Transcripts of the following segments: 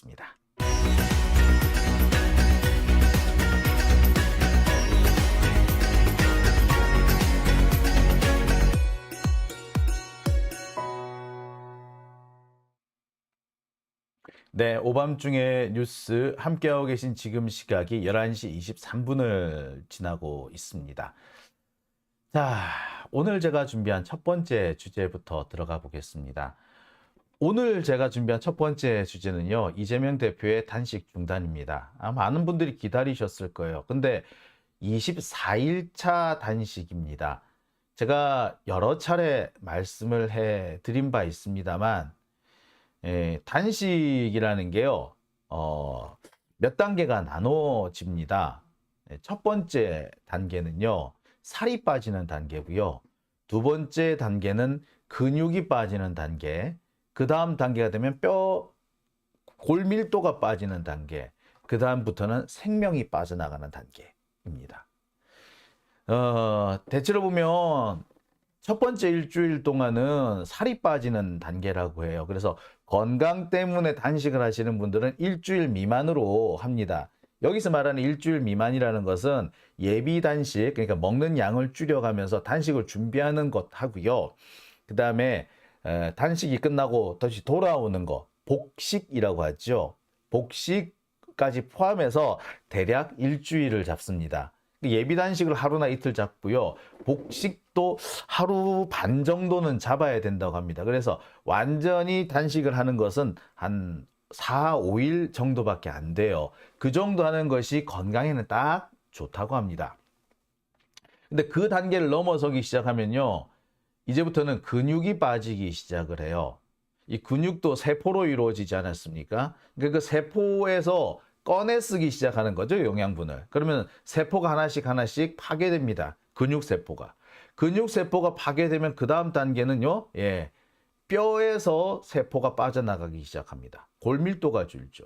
하겠습니다. 네, 오밤중의 뉴스 함께하고 계신 지금 시각이 11시 23분을 지나고 있습니다. 자, 오늘 제가 준비한 첫 번째 주제부터 들어가 보겠습니다. 오늘 제가 준비한 첫 번째 주제는요, 이재명 대표의 단식 중단입니다. 많은 분들이 기다리셨을 거예요. 근데 24일차 단식입니다. 제가 여러 차례 말씀을 해 드린 바 있습니다만, 단식이라는 게요, 몇 단계가 나눠집니다. 첫 번째 단계는요, 살이 빠지는 단계고요. 두 번째 단계는 근육이 빠지는 단계. 그 다음 단계가 되면 골밀도가 빠지는 단계. 그 다음부터는 생명이 빠져나가는 단계입니다. 대체로 보면 첫 번째 일주일 동안은 살이 빠지는 단계라고 해요. 그래서 건강 때문에 단식을 하시는 분들은 일주일 미만으로 합니다. 여기서 말하는 일주일 미만이라는 것은 예비 단식, 그러니까 먹는 양을 줄여가면서 단식을 준비하는 것 하고요. 그 다음에 단식이 끝나고 다시 돌아오는 거, 복식이라고 하죠. 복식까지 포함해서 대략 일주일을 잡습니다. 예비 단식을 하루나 이틀 잡고요. 복식도 하루 반 정도는 잡아야 된다고 합니다. 그래서 완전히 단식을 하는 것은 한 4, 5일 정도밖에 안 돼요. 그 정도 하는 것이 건강에는 딱 좋다고 합니다. 근데 그 단계를 넘어서기 시작하면요, 이제부터는 근육이 빠지기 시작을 해요. 이 근육도 세포로 이루어지지 않았습니까? 그러니까 그 세포에서 꺼내 쓰기 시작하는 거죠, 영양분을. 그러면 세포가 하나씩 파괴됩니다. 근육세포가. 근육세포가 파괴되면 그 다음 단계는요, 뼈에서 세포가 빠져나가기 시작합니다. 골밀도가 줄죠.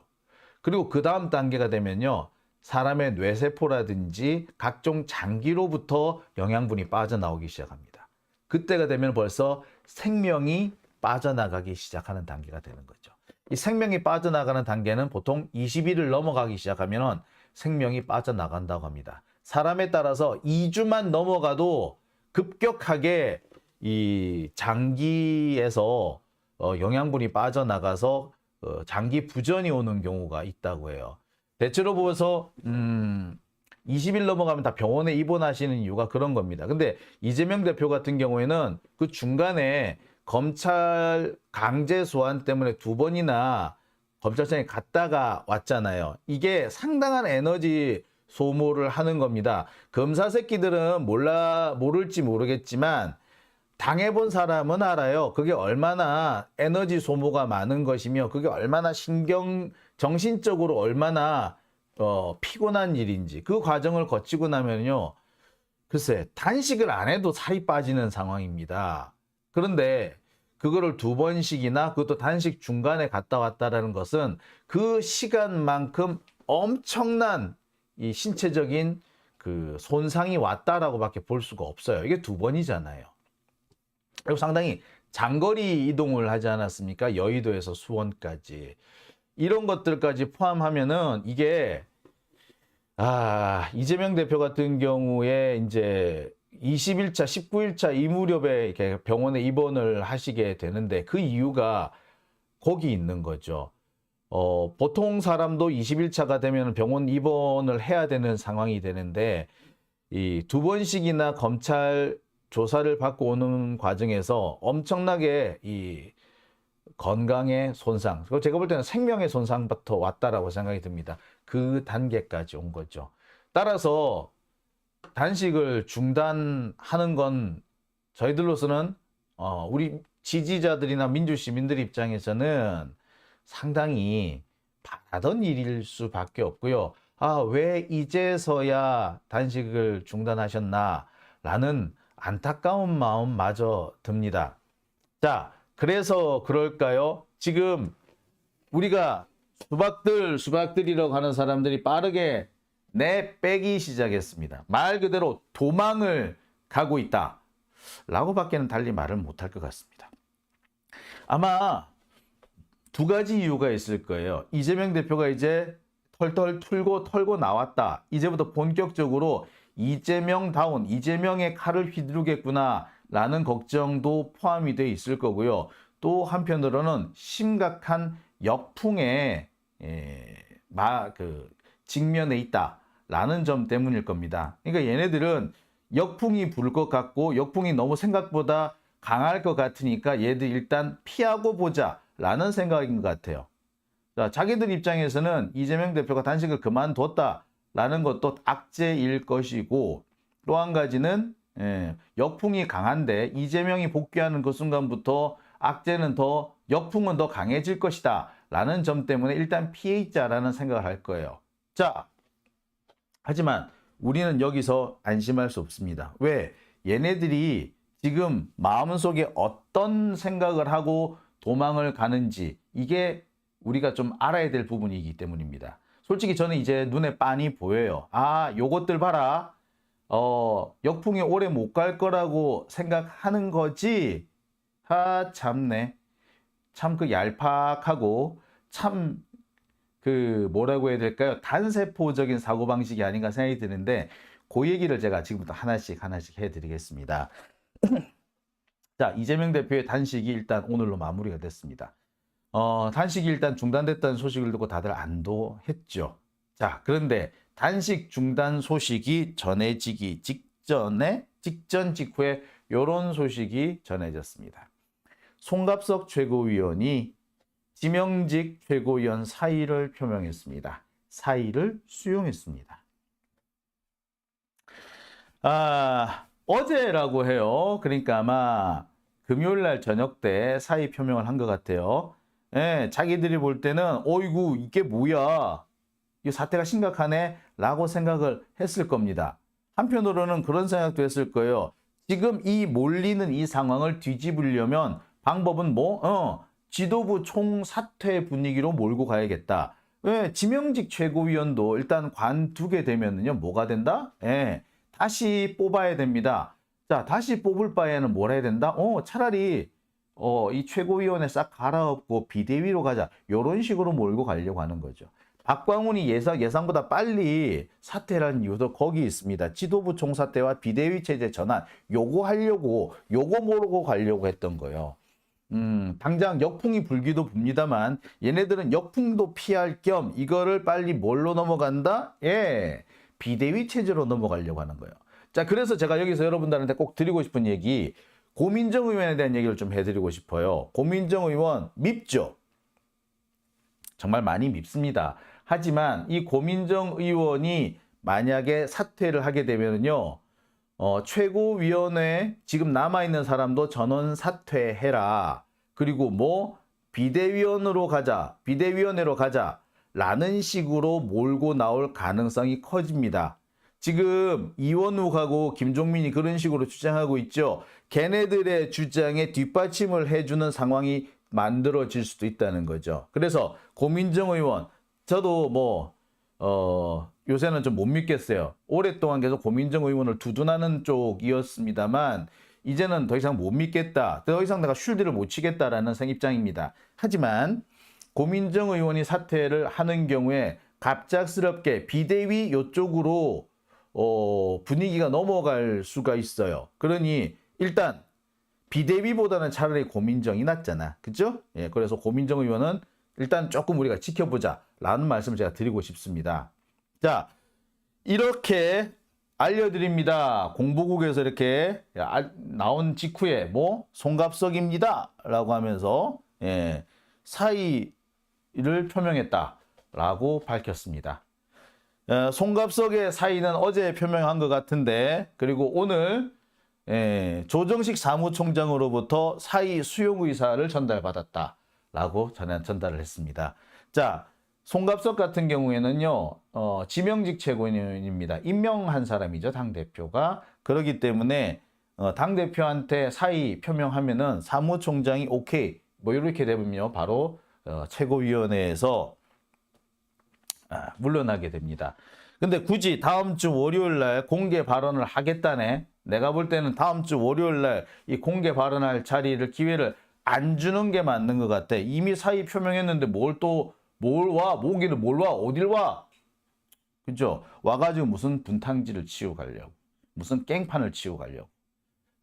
그리고 그 다음 단계가 되면요, 사람의 뇌세포라든지 각종 장기로부터 영양분이 빠져나오기 시작합니다. 그때가 되면 벌써 생명이 빠져나가기 시작하는 단계가 되는 거죠. 이 생명이 빠져나가는 단계는 보통 20일을 넘어가기 시작하면 생명이 빠져나간다고 합니다. 사람에 따라서 2주만 넘어가도 급격하게 이 장기에서 영양분이 빠져나가서 장기 부전이 오는 경우가 있다고 해요. 대체로 보면서 20일 넘어가면 다 병원에 입원하시는 이유가 그런 겁니다. 근데 이재명 대표 같은 경우에는 그 중간에 검찰 강제 소환 때문에 2번이나 검찰청에 갔다가 왔잖아요. 이게 상당한 에너지 소모를 하는 겁니다. 검사 새끼들은 모를지 모르겠지만 당해본 사람은 알아요. 그게 얼마나 에너지 소모가 많은 것이며 그게 얼마나 정신적으로 얼마나 피곤한 일인지 그 과정을 거치고 나면요. 글쎄, 단식을 안 해도 살이 빠지는 상황입니다. 그런데 그거를 2번씩이나 그것도 단식 중간에 갔다 왔다라는 것은 그 시간만큼 엄청난 이 신체적인 그 손상이 왔다라고밖에 볼 수가 없어요. 이게 2번이잖아요. 그리고 상당히 장거리 이동을 하지 않았습니까? 여의도에서 수원까지. 이런 것들까지 포함하면은 이게 이재명 대표 같은 경우에 이제 20일차, 19일차 이 무렵에 이렇게 병원에 입원을 하시게 되는데 그 이유가 거기 있는 거죠. 보통 사람도 20일차가 되면 병원 입원을 해야 되는 상황이 되는데 이 2번씩이나 검찰 조사를 받고 오는 과정에서 엄청나게 이 건강의 손상, 그리고 제가 볼 때는 생명의 손상부터 왔다라고 생각이 듭니다. 그 단계까지 온 거죠. 따라서 단식을 중단하는 건 저희들로서는 우리 지지자들이나 민주 시민들 입장에서는 상당히 바라던 일일 수밖에 없고요. 왜 이제서야 단식을 중단하셨나 라는 안타까운 마음마저 듭니다. 자, 그래서 그럴까요? 지금 우리가 수박들이라고 하는 사람들이 빠르게 내빼기 시작했습니다. 말 그대로 도망을 가고 있다 라고 밖에는 달리 말을 못할 것 같습니다. 아마 두 가지 이유가 있을 거예요. 이재명 대표가 이제 털털 털고 나왔다. 이제부터 본격적으로 이재명다운 이재명의 칼을 휘두르겠구나라는 걱정도 포함이 돼 있을 거고요. 또 한편으로는 심각한 역풍에 직면해 있다라는 점 때문일 겁니다. 그러니까 얘네들은 역풍이 불 것 같고 역풍이 너무 생각보다 강할 것 같으니까 얘들 일단 피하고 보자라는 생각인 것 같아요. 자, 자기들 입장에서는 이재명 대표가 단식을 그만뒀다라는 것도 악재일 것이고 또 한 가지는 역풍이 강한데 이재명이 복귀하는 그 순간부터 악재는 더 역풍은 더 강해질 것이다 라는 점 때문에 일단 피해 있자라는 생각을 할 거예요. 자, 하지만 우리는 여기서 안심할 수 없습니다. 왜? 얘네들이 지금 마음속에 어떤 생각을 하고 도망을 가는지 이게 우리가 좀 알아야 될 부분이기 때문입니다. 솔직히 저는 이제 눈에 빤히 보여요. 아, 요것들 봐라. 역풍이 오래 못 갈 거라고 생각하는 거지. 아, 참네. 참 그 얄팍하고 참 뭐라고 해야 될까요? 단세포적인 사고방식이 아닌가 생각이 드는데 그 얘기를 제가 지금부터 하나씩 해드리겠습니다. 자, 이재명 대표의 단식이 일단 오늘로 마무리가 됐습니다. 단식이 일단 중단됐다는 소식을 듣고 다들 안도했죠. 자, 그런데 단식 중단 소식이 전해지기 직전 직후에 이런 소식이 전해졌습니다. 송갑석 최고위원이 지명직 최고위원 사의를 표명했습니다. 사의를 수용했습니다. 어제라고 해요. 그러니까 아마 금요일 날 저녁 때 사의 표명을 한 것 같아요. 예, 자기들이 볼 때는 어이구 이게 뭐야, 이 사태가 심각하네 라고 생각을 했을 겁니다. 한편으로는 그런 생각도 했을 거예요. 지금 이 몰리는 이 상황을 뒤집으려면 방법은 지도부 총사퇴 분위기로 몰고 가야겠다. 왜? 지명직 최고위원도 일단 관두게 되면은요 뭐가 된다? 예, 다시 뽑아야 됩니다. 자, 다시 뽑을 바에는 뭘 해야 된다? 차라리 이 최고위원회 싹 갈아엎고 비대위로 가자. 이런 식으로 몰고 가려고 하는 거죠. 박광훈이 예상보다 빨리 사퇴라는 이유도 거기 있습니다. 지도부 총사퇴와 비대위 체제 전환. 요거 하려고, 요거 모르고 가려고 했던 거예요. 당장 역풍이 불기도 붑니다만 얘네들은 역풍도 피할 겸 이거를 빨리 뭘로 넘어간다? 예, 비대위 체제로 넘어가려고 하는 거예요. 자, 그래서 제가 여기서 여러분들한테 꼭 드리고 싶은 얘기, 고민정 의원에 대한 얘기를 좀 해드리고 싶어요. 고민정 의원 밉죠? 정말 많이 밉습니다. 하지만 이 고민정 의원이 만약에 사퇴를 하게 되면요, 최고위원회 지금 남아있는 사람도 전원 사퇴해라. 그리고 비대위원회로 가자 라는 식으로 몰고 나올 가능성이 커집니다. 지금 이원욱하고 김종민이 그런 식으로 주장하고 있죠. 걔네들의 주장에 뒷받침을 해주는 상황이 만들어질 수도 있다는 거죠. 그래서 고민정 의원, 저도 요새는 좀 못 믿겠어요. 오랫동안 계속 고민정 의원을 두둔하는 쪽이었습니다만 이제는 더 이상 못 믿겠다. 더 이상 내가 쉴드를 못 치겠다라는 입장입니다. 하지만 고민정 의원이 사퇴를 하는 경우에 갑작스럽게 비대위 요쪽으로 분위기가 넘어갈 수가 있어요. 그러니 일단 비대위보다는 차라리 고민정이 낫잖아. 그죠? 예, 그래서 고민정 의원은 일단 조금 우리가 지켜보자 라는 말씀을 제가 드리고 싶습니다. 자, 이렇게 알려드립니다. 공보국에서 이렇게 나온 직후에 송갑석입니다 라고 하면서 사의를 표명했다 라고 밝혔습니다. 송갑석의 사의는 어제 표명한 것 같은데, 그리고 오늘 조정식 사무총장으로부터 사의 수용 의사를 전달받았다 라고 전달을 했습니다. 자, 송갑석 같은 경우에는요, 지명직 최고위원입니다. 임명한 사람이죠, 당대표가. 그렇기 때문에 당대표한테 사의 표명하면은 사무총장이 오케이 이렇게 되면요 바로 최고위원회에서 물러나게 됩니다. 근데 굳이 다음 주 월요일 날 공개 발언을 하겠다네. 내가 볼 때는 다음 주 월요일 날 이 공개 발언할 기회를 안 주는 게 맞는 것 같아. 이미 사의 표명했는데 뭘 와? 모기를 뭘 와? 어딜 와? 그죠? 와가지고 무슨 분탕질을 치고 가려고. 무슨 깽판을 치고 가려고.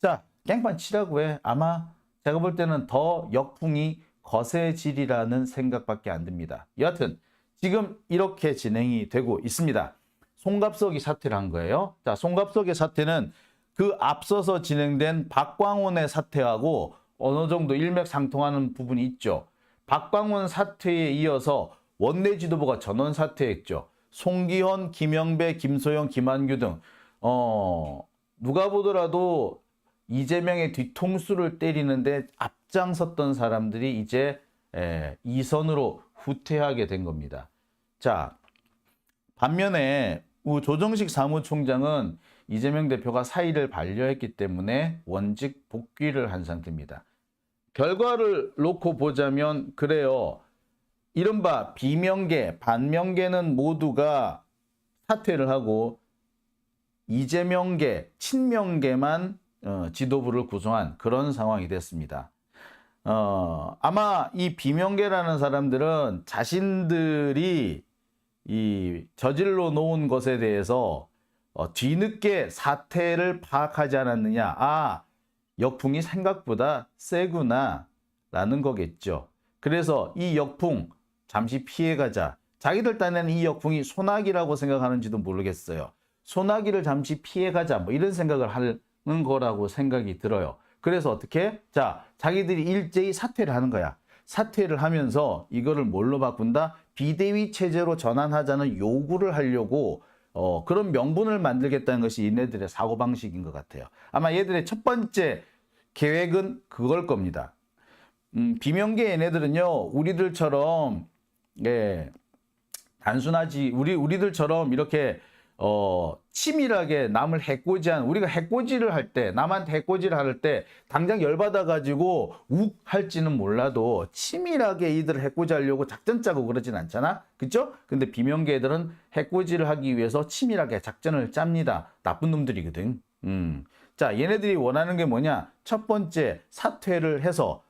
자, 깽판 치라고 해. 아마 제가 볼 때는 더 역풍이 거세지리라는 생각밖에 안 듭니다. 여하튼 지금 이렇게 진행이 되고 있습니다. 송갑석이 사퇴를 한 거예요. 자, 송갑석의 사퇴는 그 앞서서 진행된 박광원의 사퇴하고 어느 정도 일맥상통하는 부분이 있죠. 박광원 사퇴에 이어서 원내 지도부가 전원 사퇴했죠. 송기현, 김영배, 김소영, 김한규 등 누가 보더라도 이재명의 뒤통수를 때리는데 앞장섰던 사람들이 이제 이선으로 후퇴하게 된 겁니다. 자, 반면에 조정식 사무총장은 이재명 대표가 사의를 반려했기 때문에 원직 복귀를 한 상태입니다. 결과를 놓고 보자면 그래요. 이른바 비명계, 반명계는 모두가 사퇴를 하고 이재명계, 친명계만 지도부를 구성한 그런 상황이 됐습니다. 아마 이 비명계라는 사람들은 자신들이 이 저질러 놓은 것에 대해서 뒤늦게 사태를 파악하지 않았느냐. 아, 역풍이 생각보다 세구나 라는 거겠죠. 그래서 이 역풍 잠시 피해가자. 자기들 딴에는 이 역풍이 소나기라고 생각하는지도 모르겠어요. 소나기를 잠시 피해가자 뭐 이런 생각을 하는 거라고 생각이 들어요. 그래서 어떻게? 자, 자기들이 일제히 사퇴를 하는 거야. 사퇴를 하면서 이거를 뭘로 바꾼다? 비대위 체제로 전환하자는 요구를 하려고 그런 명분을 만들겠다는 것이 얘네들의 사고방식인 것 같아요. 아마 얘들의 첫 번째 계획은 그걸 겁니다. 비명계 얘네들은요, 우리들처럼, 단순하지, 우리들처럼 이렇게, 치밀하게 남을 해코지한, 우리가 해코지를 할 때, 남한테 해코지를 할 때, 당장 열받아가지고 욱 할지는 몰라도, 치밀하게 이들을 해코지하려고 작전 짜고 그러진 않잖아? 그쵸? 근데 비명계 애들은 해코지를 하기 위해서 치밀하게 작전을 짭니다. 나쁜 놈들이거든. 자, 얘네들이 원하는 게 뭐냐? 첫 번째, 사퇴를 해서,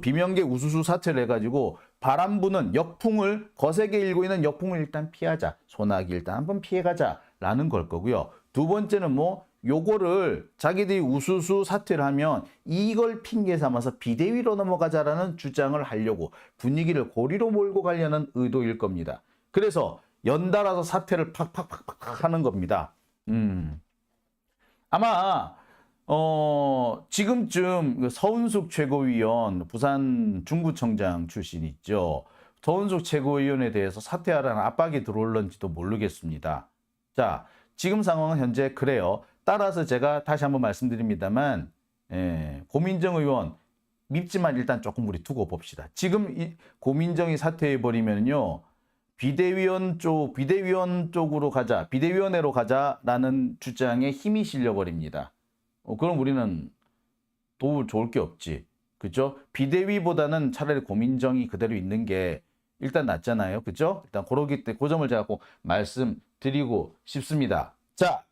비명계 우수수 사퇴를 해가지고 바람 부는 역풍을 거세게 일고 있는 역풍을 일단 피하자. 소나기 일단 한번 피해가자 라는 걸 거고요. 두 번째는 요거를 자기들이 우수수 사퇴를 하면 이걸 핑계 삼아서 비대위로 넘어가자라는 주장을 하려고 분위기를 고리로 몰고 가려는 의도일 겁니다. 그래서 연달아서 사퇴를 팍팍팍팍 하는 겁니다. 아마 지금쯤 서은숙 최고위원, 부산 중구청장 출신 있죠. 서은숙 최고위원에 대해서 사퇴하라는 압박이 들어올는지도 모르겠습니다. 자, 지금 상황은 현재 그래요. 따라서 제가 다시 한번 말씀드립니다만, 고민정 의원 밉지만 일단 조금 우리 두고 봅시다. 지금 고민정이 사퇴해버리면요, 비대위원 쪽으로 가자, 비대위원회로 가자라는 주장에 힘이 실려버립니다. 그럼 우리는 도울 좋을 게 없지. 그죠? 비대위보다는 차라리 고민정이 그대로 있는 게 일단 낫잖아요. 그죠? 일단 그러기 때문에 그 점을 제가 꼭 말씀드리고 싶습니다. 자,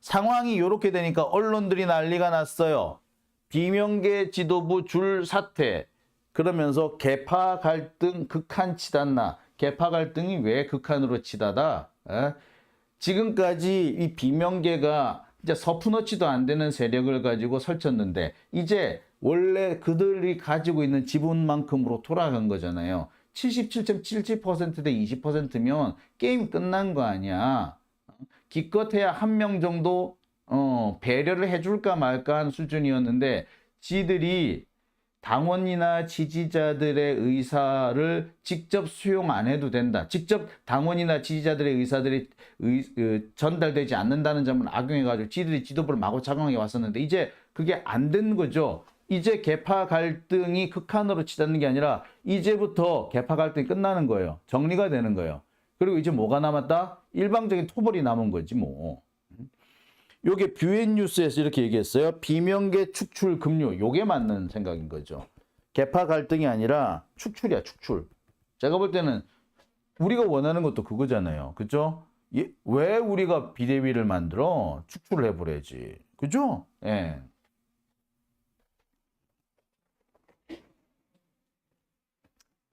상황이 이렇게 되니까 언론들이 난리가 났어요. 비명계 지도부 줄 사퇴. 그러면서 계파 갈등 극한 치닫나. 계파 갈등이 왜 극한으로 치닫아? 지금까지 이 비명계가 이제 서푼어치도 안 되는 세력을 가지고 설쳤는데 이제 원래 그들이 가지고 있는 지분만큼으로 돌아간 거잖아요. 77.77% 대 20%면 게임 끝난 거 아니야. 기껏해야 한 명 정도 배려를 해줄까 말까 한 수준이었는데 지들이 당원이나 지지자들의 의사를 직접 수용 안 해도 된다. 직접 당원이나 지지자들의 의사들이 전달되지 않는다는 점을 악용해가지고 지들이 지도부를 마구 작용해 왔었는데 이제 그게 안 된 거죠. 이제 계파 갈등이 극한으로 치닫는 게 아니라 이제부터 계파 갈등이 끝나는 거예요. 정리가 되는 거예요. 그리고 이제 뭐가 남았다? 일방적인 토벌이 남은 거지 뭐. 요게 뷰앤뉴스에서 이렇게 얘기했어요. 비명계 축출 급류. 요게 맞는 생각인 거죠. 계파 갈등이 아니라 축출이야, 축출. 제가 볼 때는 우리가 원하는 것도 그거잖아요. 그죠? 왜 우리가 비대위를 만들어? 축출을 해버려야지. 그죠? 예.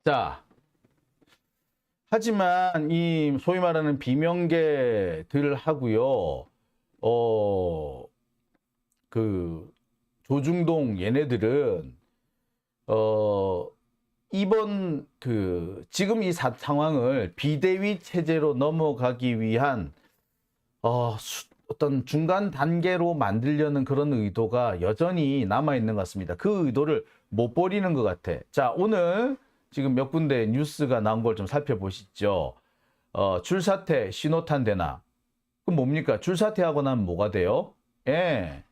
자, 하지만 이 소위 말하는 비명계들하고요, 그 조중동 얘네들은 이번 지금 이 상황을 비대위 체제로 넘어가기 위한 어떤 중간 단계로 만들려는 그런 의도가 여전히 남아 있는 것 같습니다. 그 의도를 못 버리는 것 같아. 자, 오늘 지금 몇 군데 뉴스가 나온 걸 좀 살펴보시죠. 줄사퇴 신호탄 되나? 그럼 뭡니까? 줄사퇴하고 나면 뭐가 돼요? 예.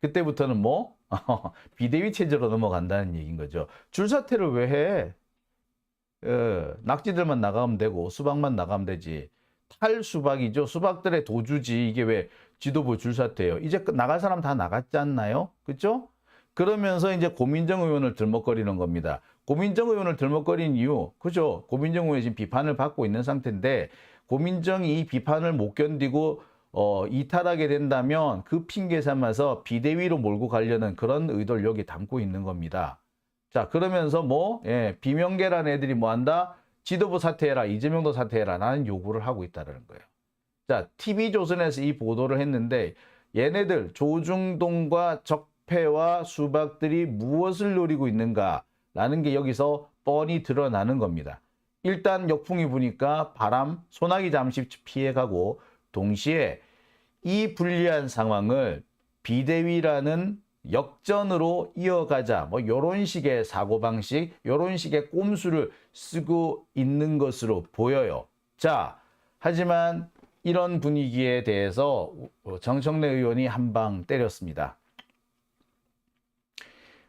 그때부터는 뭐? 비대위 체제로 넘어간다는 얘기인 거죠. 줄사퇴를 왜 해? 낙지들만 나가면 되고 수박만 나가면 되지. 탈수박이죠. 수박들의 도주지. 이게 왜 지도부 줄사퇴예요? 이제 나갈 사람 다 나갔지 않나요? 그렇죠? 그러면서 이제 고민정 의원을 들먹거리는 겁니다. 고민정 의원을 들먹거린 이유, 그죠? 고민정 의원이 지금 비판을 받고 있는 상태인데 고민정이 이 비판을 못 견디고 이탈하게 된다면 그 핑계 삼아서 비대위로 몰고 가려는 그런 의도를 여기 담고 있는 겁니다. 자, 그러면서 비명계란 애들이 뭐 한다? 지도부 사퇴해라, 이재명도 사퇴해라, 라는 요구를 하고 있다는 거예요. 자, TV조선에서 이 보도를 했는데 얘네들 조중동과 적폐와 수박들이 무엇을 노리고 있는가라는 게 여기서 뻔히 드러나는 겁니다. 일단 역풍이 부니까 바람, 소나기 잠시 피해가고 동시에 이 불리한 상황을 비대위라는 역전으로 이어가자, 뭐 요런 식의 사고방식, 요런 식의 꼼수를 쓰고 있는 것으로 보여요. 자, 하지만 이런 분위기에 대해서 정청래 의원이 한 방 때렸습니다.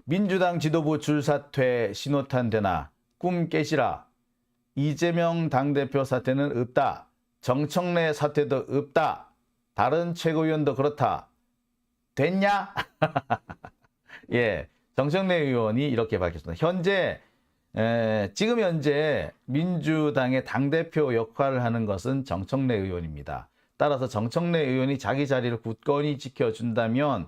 민주당 지도부 줄사퇴 신호탄 되나? 꿈 깨시라. 이재명 당대표 사퇴는 없다. 정청래 사퇴도 없다. 다른 최고위원도 그렇다. 됐냐? 예, 정청래 의원이 이렇게 밝혔습니다. 지금 현재 민주당의 당대표 역할을 하는 것은 정청래 의원입니다. 따라서 정청래 의원이 자기 자리를 굳건히 지켜준다면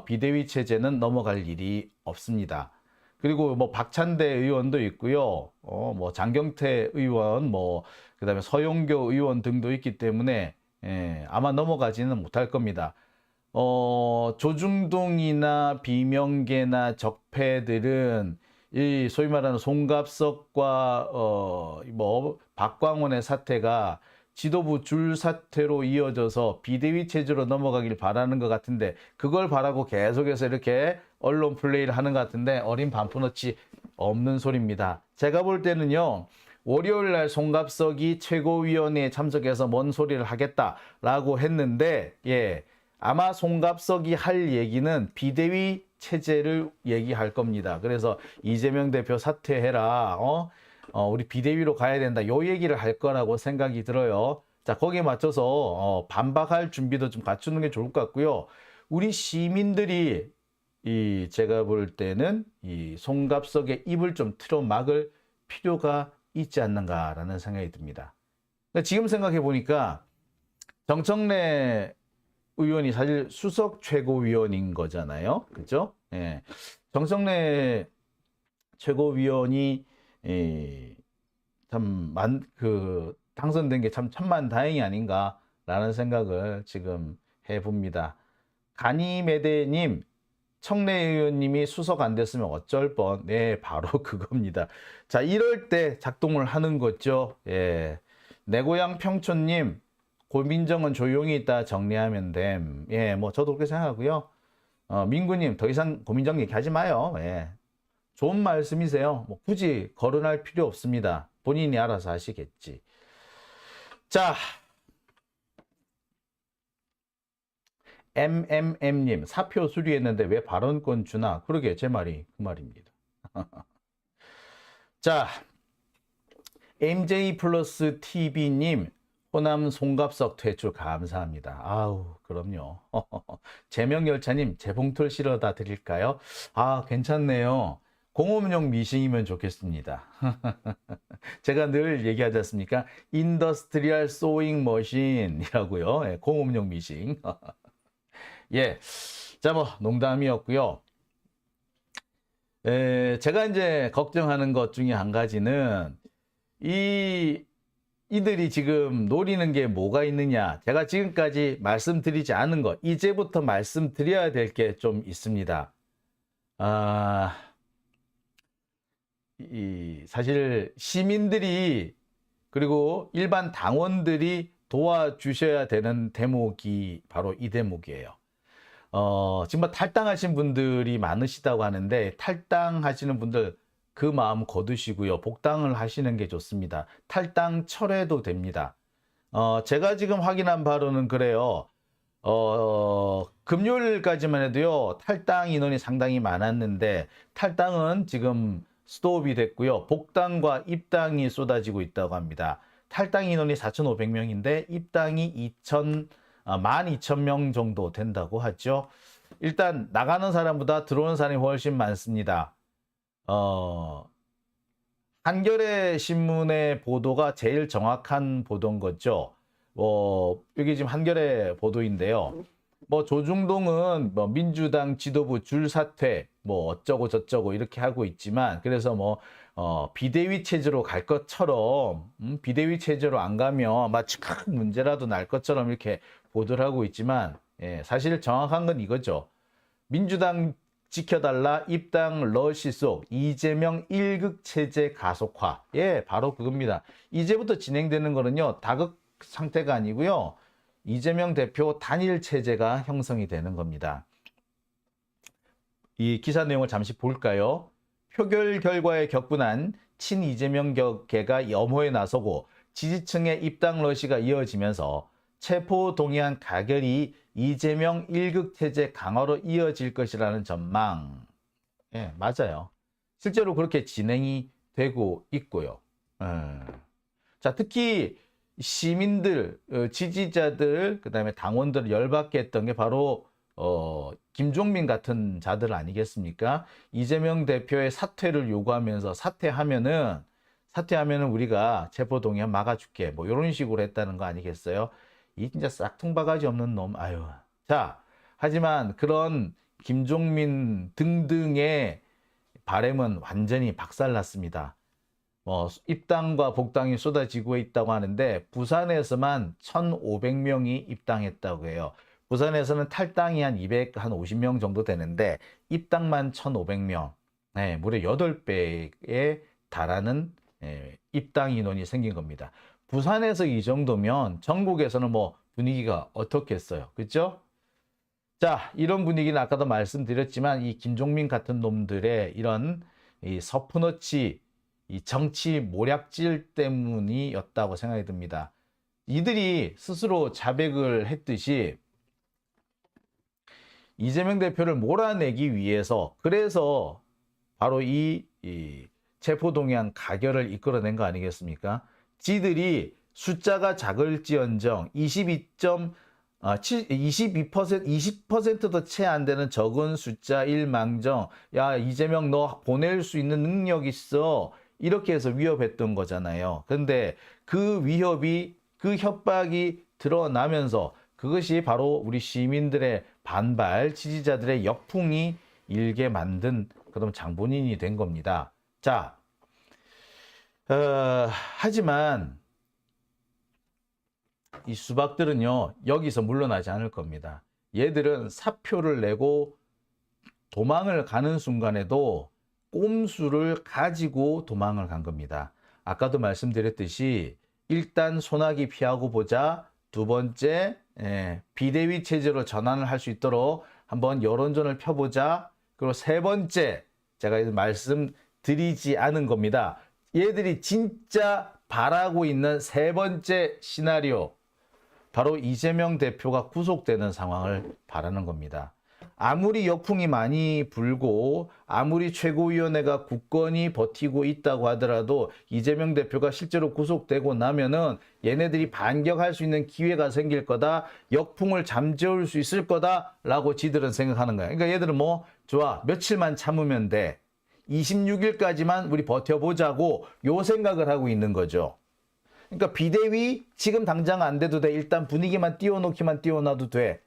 비대위 체제는 넘어갈 일이 없습니다. 그리고 뭐 박찬대 의원도 있고요. 뭐 장경태 의원, 그다음에 서용교 의원 등도 있기 때문에 아마 넘어가지는 못할 겁니다. 조중동이나 비명계나 적폐들은 이 소위 말하는 송갑석과 박광원의 사태가 지도부 줄 사퇴로 이어져서 비대위 체제로 넘어가길 바라는 것 같은데 그걸 바라고 계속해서 이렇게 언론 플레이를 하는 것 같은데 어린 반푼어치 없는 소리입니다. 제가 볼 때는요. 월요일 날 송갑석이 최고위원회에 참석해서 뭔 소리를 하겠다라고 했는데 아마 송갑석이 할 얘기는 비대위 체제를 얘기할 겁니다. 그래서 이재명 대표 사퇴해라. 우리 비대위로 가야 된다. 요 얘기를 할 거라고 생각이 들어요. 자, 거기에 맞춰서 반박할 준비도 좀 갖추는 게 좋을 것 같고요. 우리 시민들이 제가 볼 때는 이 송갑석의 입을 좀 틀어 막을 필요가 있지 않는가라는 생각이 듭니다. 지금 생각해 보니까 정청래 의원이 사실 수석 최고위원인 거잖아요. 그죠? 예. 정청래 최고위원이 당선된 게 참 천만다행이 아닌가라는 생각을 지금 해봅니다. 가니메데님, 청래 의원님이 수석 안 됐으면 어쩔 뻔. 네, 바로 그겁니다. 자, 이럴 때 작동을 하는 거죠. 예. 내 고향 평촌님, 고민정은 조용히 있다 정리하면 됨. 예, 뭐 저도 그렇게 생각하고요. 민구님, 더 이상 고민정 얘기하지 마요. 예. 좋은 말씀이세요. 뭐 굳이 거론할 필요 없습니다. 본인이 알아서 하시겠지. 자, MMM님, 사표 수리했는데 왜 발언권 주나? 그러게 제 말이 그 말입니다. 자, MJ 플러스 TV님, 호남 송갑석 퇴출 감사합니다. 아우, 그럼요. 제명열차님, 재봉틀 실어다 드릴까요? 아, 괜찮네요. 공업용 미싱이면 좋겠습니다. 제가 늘 얘기하지 않습니까? 인더스트리얼 소잉 머신이라고요. 예, 공업용 미싱. 예, 자, 뭐 농담이었고요. 제가 이제 걱정하는 것 중에 한 가지는 이들이 지금 노리는 게 뭐가 있느냐. 제가 지금까지 말씀드리지 않은 것, 이제부터 말씀드려야 될 게 좀 있습니다. 사실 시민들이 그리고 일반 당원들이 도와주셔야 되는 대목이 바로 이 대목이에요. 정말 탈당하신 분들이 많으시다고 하는데 탈당하시는 분들 그 마음 거두시고요. 복당을 하시는 게 좋습니다. 탈당 철회도 됩니다. 제가 지금 확인한 바로는 그래요. 금요일까지만 해도요. 탈당 인원이 상당히 많았는데 탈당은 지금 스톱이 됐고요. 복당과 입당이 쏟아지고 있다고 합니다. 탈당 인원이 4,500명인데 입당이 12,000명 정도 된다고 하죠. 일단 나가는 사람보다 들어오는 사람이 훨씬 많습니다. 한겨레 신문의 보도가 제일 정확한 보도인 거죠. 여기 지금 한겨레 보도인데요. 조중동은 민주당 지도부 줄 사퇴, 어쩌고 저쩌고 이렇게 하고 있지만, 그래서 비대위 체제로 갈 것처럼, 비대위 체제로 안 가면 마치 큰 문제라도 날 것처럼 이렇게 보도를 하고 있지만, 사실 정확한 건 이거죠. 민주당 지켜달라 입당 러시 속 이재명 1극 체제 가속화. 바로 그겁니다. 이제부터 진행되는 거는요, 다극 상태가 아니고요. 이재명 대표 단일 체제가 형성이 되는 겁니다. 이 기사 내용을 잠시 볼까요? 표결 결과에 격분한 친 이재명 격계가 염호에 나서고 지지층의 입당 러시가 이어지면서 체포 동의안 가결이 이재명 1극 체제 강화로 이어질 것이라는 전망. 맞아요. 실제로 그렇게 진행이 되고 있고요. 자, 특히 시민들, 지지자들, 그다음에 당원들을 열받게 했던 게 바로 김종민 같은 자들 아니겠습니까? 이재명 대표의 사퇴를 요구하면서 사퇴하면은 우리가 체포동의안 막아줄게. 이런 식으로 했다는 거 아니겠어요? 이 진짜 싹퉁바가지 없는 놈. 아유. 자, 하지만 그런 김종민 등등의 바램은 완전히 박살났습니다. 입당과 복당이 쏟아지고 있다고 하는데 부산에서만 1,500명이 입당했다고 해요. 부산에서는 탈당이 한 250명 정도 되는데 입당만 1,500명. 무려 8배에 달하는 입당 인원이 생긴 겁니다. 부산에서 이 정도면 전국에서는 분위기가 어떻겠어요. 그렇죠? 자, 이런 분위기는 아까도 말씀드렸지만 이 김종민 같은 놈들의 이런 이 서프너치 이 정치 모략질 때문이었다고 생각이 듭니다. 이들이 스스로 자백을 했듯이 이재명 대표를 몰아내기 위해서 그래서 바로 이 체포동의안 가결을 이끌어낸 거 아니겠습니까? 지들이 숫자가 작을지언정 20%도 채 안 되는 적은 숫자일 망정, 야 이재명 너 보낼 수 있는 능력 있어, 이렇게 해서 위협했던 거잖아요. 근데 그 위협이, 그 협박이 드러나면서 그것이 바로 우리 시민들의 반발, 지지자들의 역풍이 일게 만든 그런 장본인이 된 겁니다. 자, 하지만 이 수박들은요, 여기서 물러나지 않을 겁니다. 얘들은 사표를 내고 도망을 가는 순간에도 꼼수를 가지고 도망을 간 겁니다. 아까도 말씀드렸듯이 일단 소나기 피하고 보자. 두 번째, 비대위 체제로 전환을 할 수 있도록 한번 여론전을 펴보자. 그리고 세 번째, 제가 말씀드리지 않은 겁니다. 얘들이 진짜 바라고 있는 세 번째 시나리오, 바로 이재명 대표가 구속되는 상황을 바라는 겁니다. 아무리 역풍이 많이 불고 아무리 최고위원회가 굳건히 버티고 있다고 하더라도 이재명 대표가 실제로 구속되고 나면은 얘네들이 반격할 수 있는 기회가 생길 거다, 역풍을 잠재울 수 있을 거다라고 지들은 생각하는 거야. 그러니까 얘들은 좋아, 며칠만 참으면 돼, 26일까지만 우리 버텨보자고 요 생각을 하고 있는 거죠. 그러니까 비대위 지금 당장 안 돼도 돼. 일단 분위기만 띄워놓기만 띄워놔도 돼.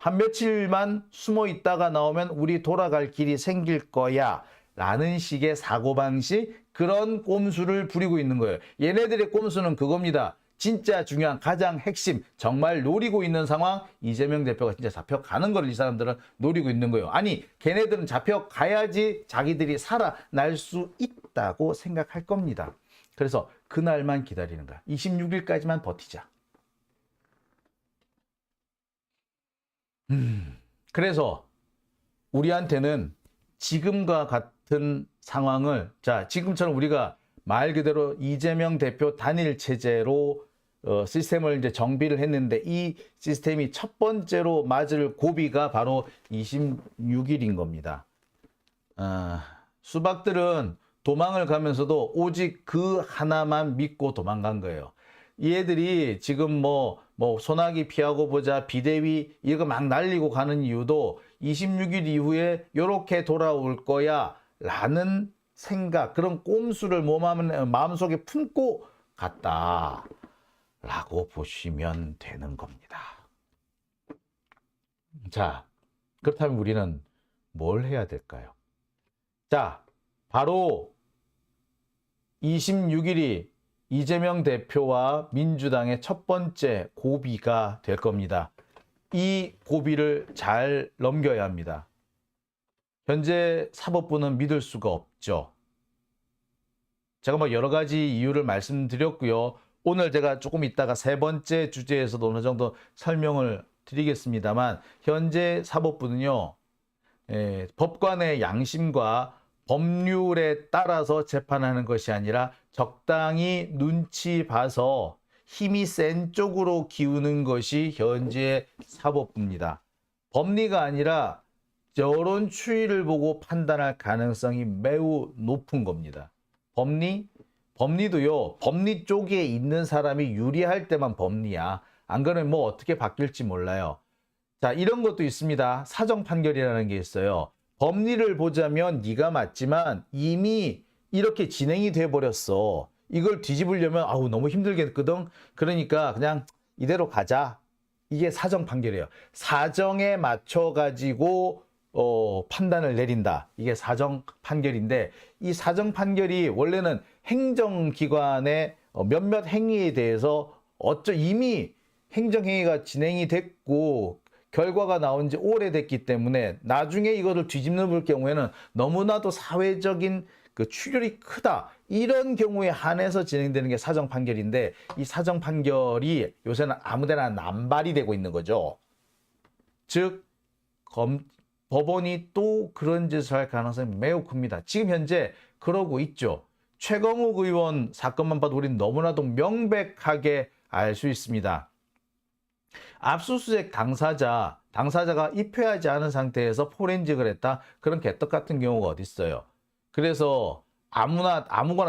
한 며칠만 숨어 있다가 나오면 우리 돌아갈 길이 생길 거야 라는 식의 사고방식, 그런 꼼수를 부리고 있는 거예요. 얘네들의 꼼수는 그겁니다. 진짜 중요한 가장 핵심, 정말 노리고 있는 상황, 이재명 대표가 진짜 잡혀가는 걸 이 사람들은 노리고 있는 거예요. 아니, 걔네들은 잡혀가야지 자기들이 살아날 수 있다고 생각할 겁니다. 그래서 그날만 기다리는 거야. 26일까지만 버티자. 그래서 우리한테는 지금과 같은 상황을, 자, 지금처럼 우리가 말 그대로 이재명 대표 단일 체제로 시스템을 이제 정비를 했는데, 이 시스템이 첫 번째로 맞을 고비가 바로 26일인 겁니다. 수박들은 도망을 가면서도 오직 그 하나만 믿고 도망간 거예요. 얘들이 지금 뭐 소나기 피하고 보자, 비대위 이거 막 날리고 가는 이유도 26일 이후에 이렇게 돌아올 거야 라는 생각, 그런 꼼수를 마음속에 품고 갔다 라고 보시면 되는 겁니다. 자, 그렇다면 우리는 뭘 해야 될까요? 자, 바로 26일이 이재명 대표와 민주당의 첫 번째 고비가 될 겁니다. 이 고비를 잘 넘겨야 합니다. 현재 사법부는 믿을 수가 없죠. 제가 뭐 여러 가지 이유를 말씀드렸고요. 오늘 제가 조금 있다가 세 번째 주제에서도 어느 정도 설명을 드리겠습니다만, 현재 사법부는요, 법관의 양심과 법률에 따라서 재판하는 것이 아니라 적당히 눈치 봐서 힘이 센 쪽으로 기우는 것이 현재 사법부입니다. 법리가 아니라 여론 추이를 보고 판단할 가능성이 매우 높은 겁니다. 법리도요, 법리 쪽에 있는 사람이 유리할 때만 법리야. 안 그러면 뭐 어떻게 바뀔지 몰라요. 자, 이런 것도 있습니다. 사정 판결이라는 게 있어요. 법리를 보자면 네가 맞지만 이미 이렇게 진행이 돼 버렸어. 이걸 뒤집으려면 아우 너무 힘들겠거든. 그러니까 그냥 이대로 가자. 이게 사정 판결이에요. 사정에 맞춰 가지고 판단을 내린다. 이게 사정 판결인데, 이 사정 판결이 원래는 행정기관의 몇몇 행위에 대해서 이미 행정행위가 진행이 됐고 결과가 나온 지 오래됐기 때문에 나중에 이거를 뒤집는 볼 경우에는 너무나도 사회적인 그 출혈이 크다, 이런 경우에 한해서 진행되는 게 사정 판결인데, 이 사정 판결이 요새는 아무데나 남발이 되고 있는 거죠. 즉 법원이 또 그런 짓을 할 가능성이 매우 큽니다. 지금 현재 그러고 있죠. 최강욱 의원 사건만 봐도 우리는 너무나도 명백하게 알 수 있습니다. 압수수색 당사자가 입회하지 않은 상태에서 포렌식을 했다. 그런 개떡 같은 경우가 어디 있어요. 그래서 아무거나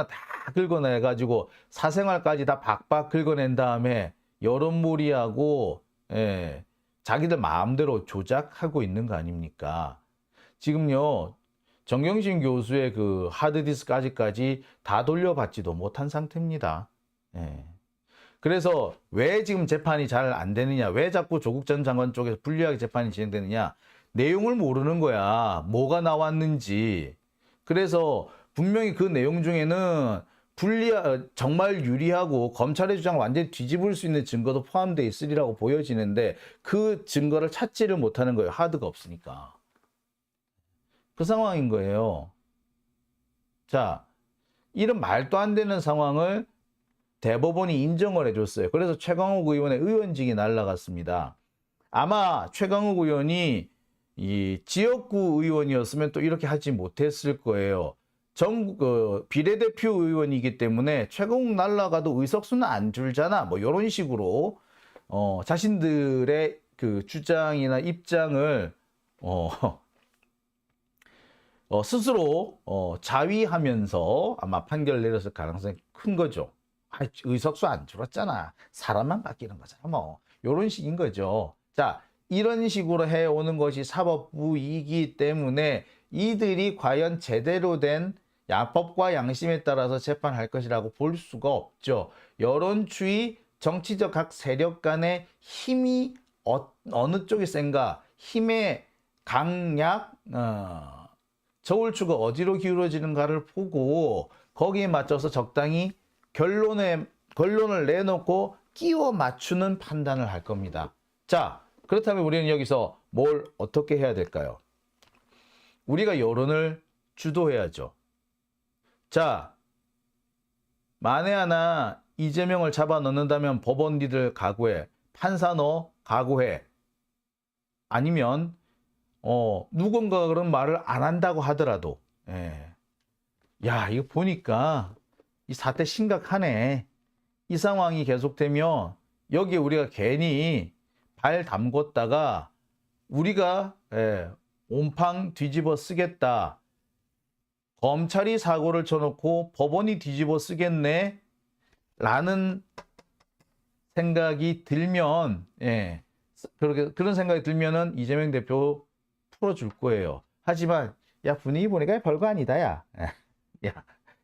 다 긁어내가지고 사생활까지 다 박박 긁어낸 다음에 여론몰이하고 자기들 마음대로 조작하고 있는 거 아닙니까? 지금요, 정경심 교수의 그 하드디스크까지 다 돌려받지도 못한 상태입니다. 그래서 왜 지금 재판이 잘 안 되느냐, 왜 자꾸 조국 전 장관 쪽에서 불리하게 재판이 진행되느냐, 내용을 모르는 거야. 뭐가 나왔는지. 그래서 분명히 그 내용 중에는 정말 유리하고 검찰의 주장을 완전히 뒤집을 수 있는 증거도 포함되어 있으리라고 보여지는데, 그 증거를 찾지를 못하는 거예요. 하드가 없으니까. 그 상황인 거예요. 자, 이런 말도 안 되는 상황을 대법원이 인정을 해줬어요. 그래서 최강욱 의원의 의원직이 날아갔습니다. 아마 최강욱 의원이 이 지역구 의원이었으면 또 이렇게 하지 못했을 거예요. 전국 비례대표 의원이기 때문에 최강욱 날아가도 의석수는 안 줄잖아. 뭐 이런 식으로 자신들의 그 주장이나 입장을 스스로 자위하면서 아마 판결을 내렸을 가능성이 큰 거죠. 의석수 안 줄었잖아. 사람만 바뀌는 거잖아. 뭐 이런 식인 거죠. 자, 이런 식으로 해오는 것이 사법부이기 때문에 이들이 과연 제대로 된 야법과 양심에 따라서 재판할 것이라고 볼 수가 없죠. 여론추이, 정치적 각 세력 간의 힘이 어느 쪽이 센가, 힘의 강약, 저울추가 어디로 기울어지는가를 보고 거기에 맞춰서 적당히 결론을 내놓고 끼워 맞추는 판단을 할 겁니다. 자, 그렇다면 우리는 여기서 뭘 어떻게 해야 될까요? 우리가 여론을 주도해야죠. 자, 만에 하나 이재명을 잡아 넣는다면 법원 니들 각오해. 판사 너 각오해. 아니면 누군가가 그런 말을 안 한다고 하더라도 야, 이거 보니까 이 사태 심각하네. 이 상황이 계속되면 여기에 우리가 괜히 발 담궜다가 우리가 온팡 뒤집어 쓰겠다. 검찰이 사고를 쳐놓고 법원이 뒤집어 쓰겠네. 라는 생각이 들면, 그런 생각이 들면은 이재명 대표 풀어줄 거예요. 하지만, 야, 분위기 보니까 별거 아니다, 야.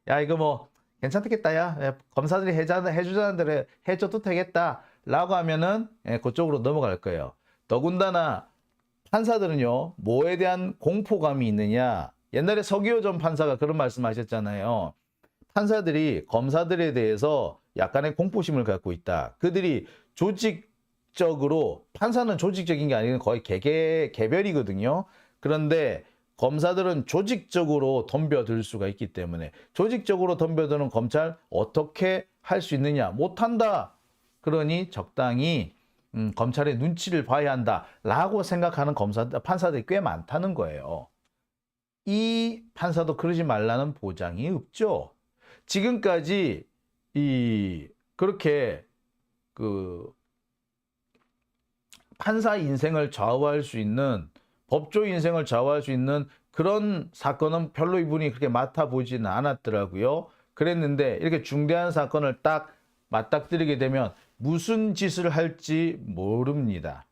야, 이거 뭐, 괜찮겠다, 야. 검사들이 해주자는 대로 해줘도 되겠다. 라고 하면은, 그쪽으로 넘어갈 거예요. 더군다나, 판사들은요, 뭐에 대한 공포감이 있느냐. 옛날에 서기호 전 판사가 그런 말씀 하셨잖아요. 판사들이 검사들에 대해서 약간의 공포심을 갖고 있다. 그들이 조직적으로, 판사는 조직적인 게 아니고 거의 개별이거든요. 그런데 검사들은 조직적으로 덤벼들 수가 있기 때문에 조직적으로 덤벼드는 검찰 어떻게 할 수 있느냐. 못한다. 그러니 적당히 검찰의 눈치를 봐야 한다라고 생각하는 판사들이 꽤 많다는 거예요. 이 판사도 그러지 말라는 보장이 없죠. 지금까지 그렇게 판사 인생을 좌우할 수 있는, 법조 인생을 좌우할 수 있는 그런 사건은 별로 이분이 그렇게 맡아보지는 않았더라고요. 그랬는데 이렇게 중대한 사건을 딱 맞닥뜨리게 되면 무슨 짓을 할지 모릅니다.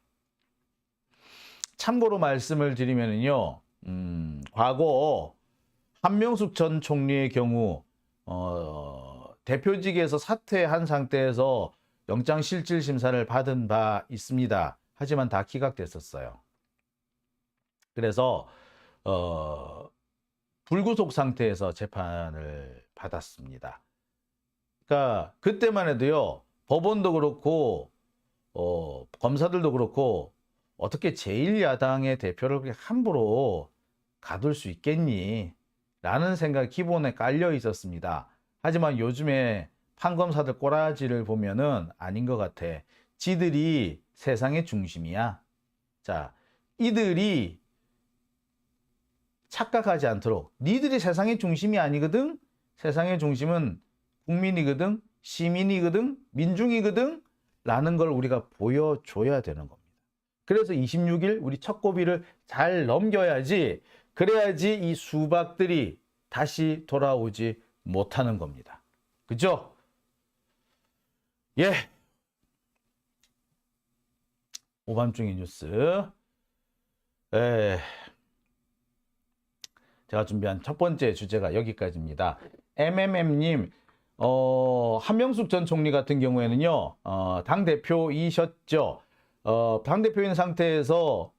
참고로 말씀을 드리면요, 과거 한명숙 전 총리의 경우 대표직에서 사퇴한 상태에서 영장실질심사를 받은 바 있습니다. 하지만 다 기각됐었어요. 그래서 불구속 상태에서 재판을 받았습니다. 그러니까 그때만 해도요, 법원도 그렇고 검사들도 그렇고 어떻게 제1야당의 대표를 그렇게 함부로 가둘 수 있겠니? 라는 생각이 기본에 깔려 있었습니다. 하지만 요즘에 판검사들 꼬라지를 보면은 아닌 것 같아. 지들이 세상의 중심이야. 자, 이들이 착각하지 않도록, 니들이 세상의 중심이 아니거든? 세상의 중심은 국민이거든? 시민이거든? 민중이거든? 라는 걸 우리가 보여줘야 되는 겁니다. 그래서 26일 우리 첫 고비를 잘 넘겨야지, 그래야지 이 수박들이 다시 돌아오지 못하는 겁니다. 그죠? 예. 오밤중의 뉴스. 제가 준비한 첫 번째 주제가 여기까지입니다. MMM님, 한명숙 전 총리 같은 경우에는요, 당대표이셨죠. 당대표인 상태에서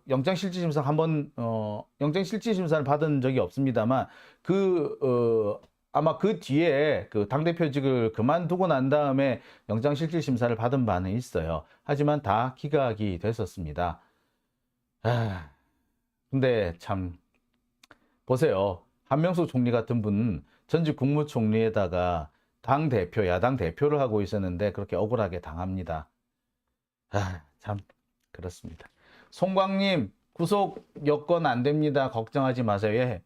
영장실질심사 영장실질심사를 받은 적이 없습니다만 아마 그 뒤에 그 당대표직을 그만두고 난 다음에 영장실질심사를 받은 바는 있어요. 하지만 다 기각이 됐었습니다. 근데 참 보세요. 한명숙 총리 같은 분은 전직 국무총리에다가 당대표, 야당 대표를 하고 있었는데 그렇게 억울하게 당합니다. 참 그렇습니다. 송광님, 구속 여건 안 됩니다. 걱정하지 마세요. 예,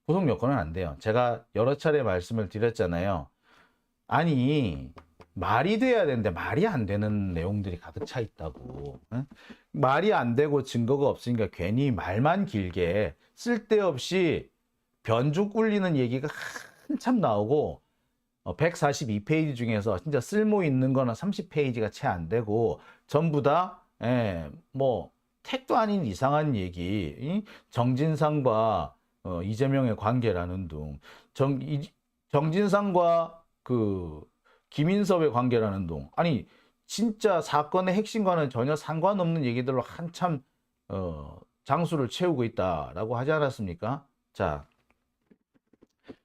구속 여건은 안 돼요. 제가 여러 차례 말씀을 드렸잖아요. 아니, 말이 돼야 되는데 말이 안 되는 내용들이 가득 차 있다고. 응? 말이 안 되고 증거가 없으니까 괜히 말만 길게 쓸데없이 변죽 굴리는 얘기가 한참 나오고 142페이지 중에서 진짜 쓸모 있는 거는 30페이지가 채 안 되고 전부 다 뭐 택도 아닌 이상한 얘기, 정진상과 이재명의 관계라는 둥, 정진상과 그 김인섭의 관계라는 둥, 아니 진짜 사건의 핵심과는 전혀 상관없는 얘기들로 한참 장수를 채우고 있다라고 하지 않았습니까? 자,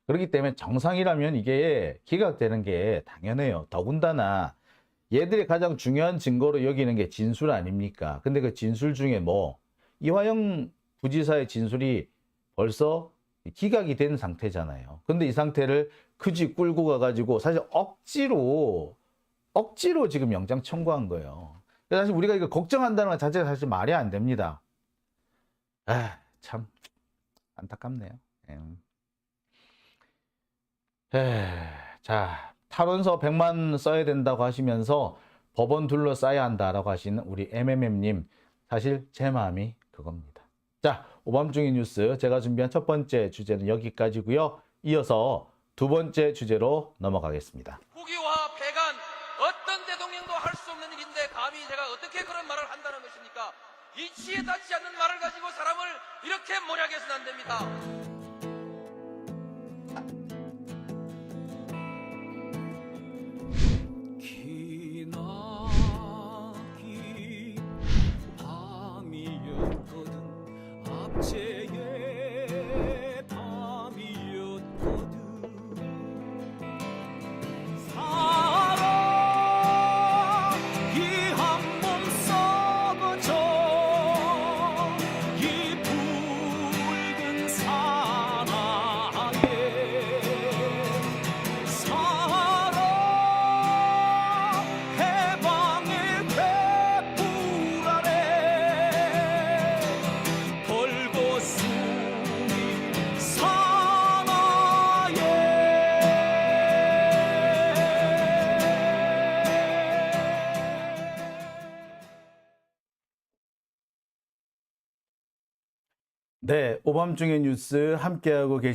그렇기 때문에 정상이라면 이게 기각되는 게 당연해요. 더군다나 얘들이 가장 중요한 증거로 여기는 게 진술 아닙니까? 근데 그 진술 중에 뭐 이화영 부지사의 진술이 벌써 기각이 된 상태잖아요. 근데 이 상태를 굳이 끌고 가가지고 사실 억지로 지금 영장 청구한 거예요. 사실 우리가 이거 걱정한다는 것 자체가 사실 말이 안 됩니다. 참 안타깝네요. 자, 탈원서 100만 써야 된다고 하시면서 법원 둘러싸야 한다라고 하시는 우리 MMM님, 사실 제 마음이 그겁니다. 자, 오밤중의 뉴스 제가 준비한 첫 번째 주제는 여기까지고요. 이어서 두 번째 주제로 넘어가겠습니다. 국유화 폐간 어떤 대통령도 할 수 없는 일인데 감히 제가 어떻게 그런 말을 한다는 것입니까? 이치에 닿지 않는 말을 가지고 사람을 이렇게 모략해서는 안 됩니다. 기나긴 밤이었거든 압제의 밤이었거든 사랑이 한몸 썩어져 이 붉은 사나에 사랑 해방의 횃불 아래 벌거숭이 사나에 네, 오밤중의 뉴스 함께하고 계신